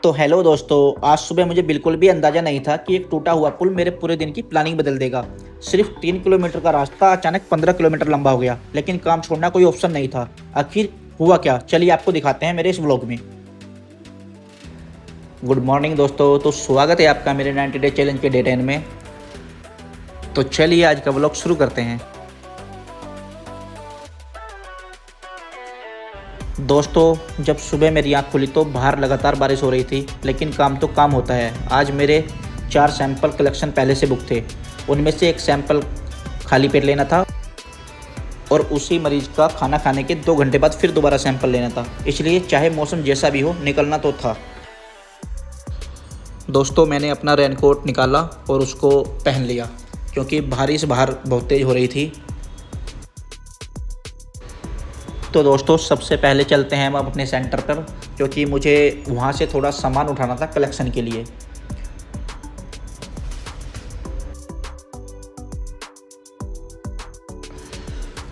तो हेलो दोस्तों, आज सुबह मुझे बिल्कुल भी अंदाज़ा नहीं था कि एक टूटा हुआ पुल मेरे पूरे दिन की प्लानिंग बदल देगा। सिर्फ 3 किलोमीटर का रास्ता अचानक 15 किलोमीटर लंबा हो गया, लेकिन काम छोड़ना कोई ऑप्शन नहीं था। आखिर हुआ क्या, चलिए आपको दिखाते हैं मेरे इस व्लॉग में। गुड मॉर्निंग दोस्तों, तो स्वागत है आपका मेरे 90 डे चैलेंज के डे 10 में। तो चलिए आज का व्लॉग शुरू करते हैं। दोस्तों, जब सुबह मेरी आँख खुली तो बाहर लगातार बारिश हो रही थी, लेकिन काम तो काम होता है। आज मेरे 4 सैंपल कलेक्शन पहले से बुक थे। उनमें से एक सैंपल खाली पेट लेना था और उसी मरीज का खाना खाने के 2 घंटे बाद फिर दोबारा सैंपल लेना था। इसलिए चाहे मौसम जैसा भी हो, निकलना तो था। दोस्तों, मैंने अपना रेनकोट निकाला और उसको पहन लिया, क्योंकि बारिश बाहर बहुत तेज़ हो रही थी। तो दोस्तों, सबसे पहले चलते हैं हम अपने सेंटर पर, क्योंकि मुझे वहाँ से थोड़ा सामान उठाना था कलेक्शन के लिए।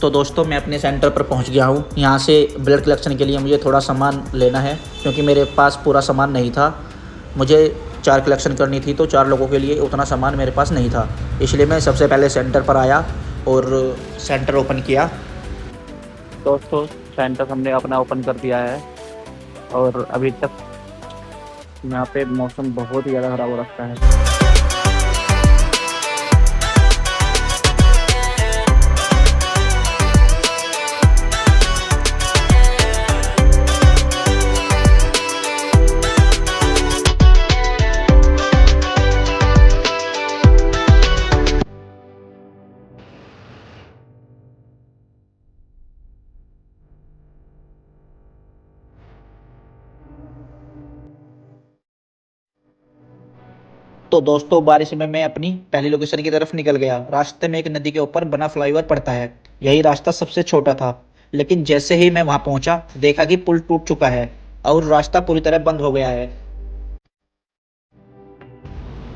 तो दोस्तों, मैं अपने सेंटर पर पहुँच गया हूँ। यहाँ से ब्लड कलेक्शन के लिए मुझे थोड़ा सामान लेना है, क्योंकि मेरे पास पूरा सामान नहीं था। मुझे 4 कलेक्शन करनी थी, तो 4 लोगों के लिए उतना सामान मेरे पास नहीं था। इसलिए मैं सबसे पहले सेंटर पर आया और सेंटर ओपन किया। दोस्तों, सेंटर हमने अपना ओपन कर दिया है और अभी तक यहाँ पे मौसम बहुत ही ज़्यादा ख़राब हो रखा है। तो दोस्तों, बारिश में मैं अपनी पहली लोकेशन की तरफ निकल गया। रास्ते में एक नदी के ऊपर बना फ्लाईओवर पड़ता है। यही रास्ता सबसे छोटा था, लेकिन जैसे ही मैं वहां पहुंचा, देखा कि पुल टूट चुका है और रास्ता पूरी तरह बंद हो गया है।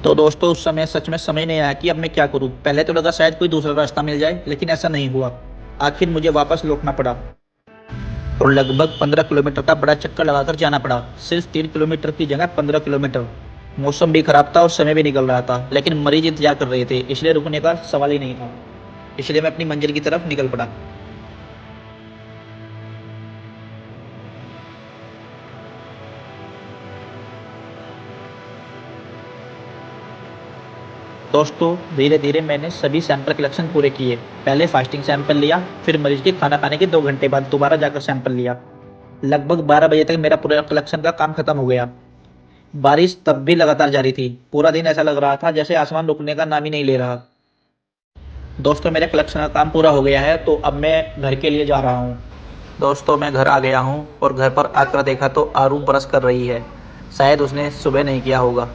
तो दोस्तों, उस समय सच में समझ नहीं आया कि अब मैं क्या करूं। पहले तो लगा शायद कोई दूसरा रास्ता मिल जाए, लेकिन ऐसा नहीं हुआ। आखिर मुझे वापस लौटना पड़ा और लगभग 15 किलोमीटर का बड़ा चक्कर लगाकर जाना पड़ा, सिर्फ 3 किलोमीटर की जगह 15 किलोमीटर। मौसम भी खराब था और समय भी निकल रहा था, लेकिन मरीज इंतजार कर रहे थे, इसलिए रुकने का सवाल ही नहीं था। इसलिए मैं अपनी मंजिल की तरफ निकल पड़ा। दोस्तों, धीरे धीरे मैंने सभी सैंपल कलेक्शन पूरे किए। पहले फास्टिंग सैंपल लिया, फिर मरीज के खाना खाने के 2 घंटे बाद दोबारा जाकर सैंपल लिया। लगभग 12 बजे तक मेरा पूरा कलेक्शन का काम खत्म हो गया। बारिश तब भी लगातार जारी थी। पूरा दिन ऐसा लग रहा था जैसे आसमान रुकने का नाम ही नहीं ले रहा। दोस्तों, मेरे कलेक्शन का काम पूरा हो गया है, तो अब मैं घर के लिए जा रहा हूँ। दोस्तों, मैं घर आ गया हूँ और घर पर आकर देखा तो आरू ब्रश कर रही है। शायद उसने सुबह नहीं किया होगा।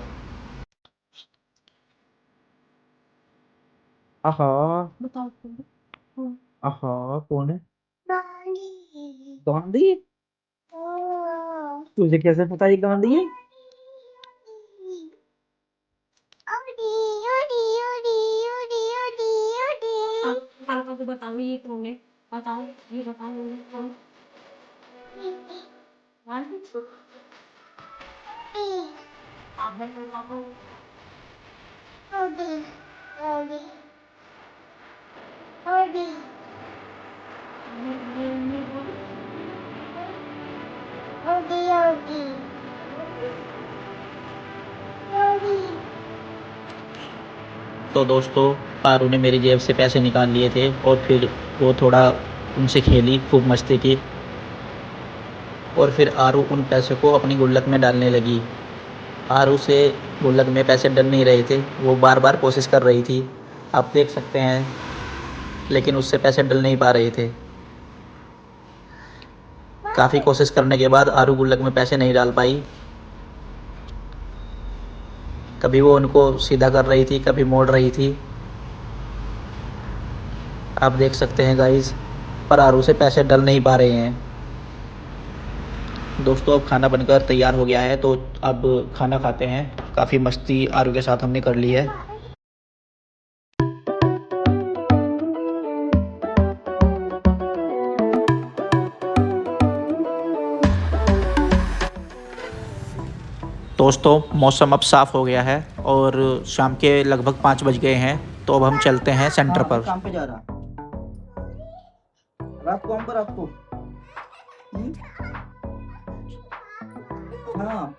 आहा। बताओ कौन? आहा, कौन है? गांधी। तुझे कैसे पता ये गांधी है? पापा को बताओ ये कौन है। बताओ, ये बताओ ये कौन। आप बताओ। तो दोस्तों, आरू ने मेरी जेब से पैसे निकाल लिए थे और फिर वो थोड़ा उनसे खेली, खूब मस्ती की और फिर आरू उन पैसों को अपनी गुल्लक में डालने लगी। आरू से गुल्लक में पैसे डल नहीं रहे थे, वो बार बार कोशिश कर रही थी, आप देख सकते हैं, लेकिन उससे पैसे डल नहीं पा रहे थे। काफ़ी कोशिश करने के बाद आरू गुल्लक में पैसे नहीं डाल पाई। कभी वो उनको सीधा कर रही थी, कभी मोड़ रही थी, आप देख सकते हैं गाइस, पर आरू से पैसे डल नहीं पा रहे हैं। दोस्तों, अब खाना बनकर तैयार हो गया है, तो अब खाना खाते हैं। काफ़ी मस्ती आरू के साथ हमने कर ली है। दोस्तों मौसम अब साफ़ हो गया है और शाम के लगभग 5 बज गए हैं, तो अब हम चलते हैं सेंटर पर। काम पे जा रहा रात को आऊंगा रात को। हाँ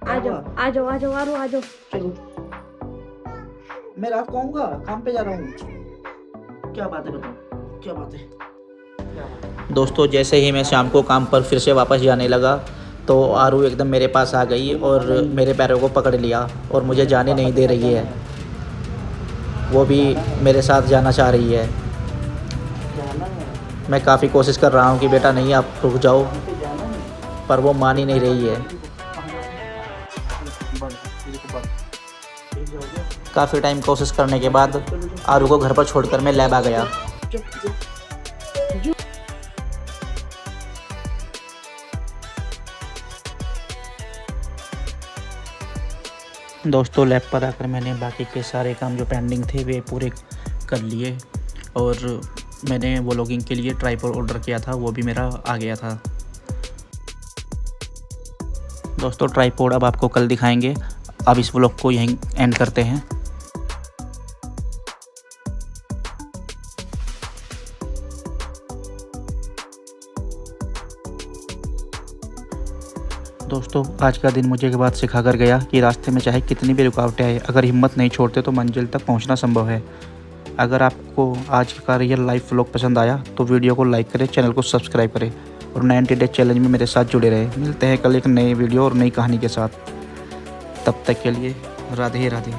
आ जाओ आ जाओ आ जाओ आ जाओ। चलो मैं रात को आऊंगा, काम पे जा रहा हूँ। क्या बात है बताओ, क्या बात है। दोस्तों जैसे ही मैं शाम को काम पर फिर से वापस जाने लगा तो आरू एकदम मेरे पास आ गई और मेरे पैरों को पकड़ लिया और मुझे जाने नहीं दे रही है। वो भी मेरे साथ जाना चाह रही है। मैं काफ़ी कोशिश कर रहा हूँ कि बेटा नहीं आप रुक जाओ, पर वो मान ही नहीं रही है। काफ़ी टाइम कोशिश करने के बाद आरू को घर पर छोड़कर मैं लैब आ गया। दोस्तों लैब पर आकर मैंने बाकी के सारे काम जो पेंडिंग थे वे पूरे कर लिए और मैंने व्लॉगिंग के लिए ट्राइपॉड ऑर्डर किया था, वो भी मेरा आ गया था। दोस्तों ट्राइपॉड अब आपको कल दिखाएंगे। अब इस व्लॉग को यहीं एंड करते हैं। दोस्तों आज का दिन मुझे एक बात सिखा कर गया कि रास्ते में चाहे कितनी भी रुकावटें आए, अगर हिम्मत नहीं छोड़ते तो मंजिल तक पहुंचना संभव है। अगर आपको आज का रियल लाइफ व्लॉग पसंद आया तो वीडियो को लाइक करें, चैनल को सब्सक्राइब करें और 90 डे चैलेंज में मेरे साथ जुड़े रहे। मिलते हैं कल एक नई वीडियो और नई कहानी के साथ। तब तक के लिए राधे राधे।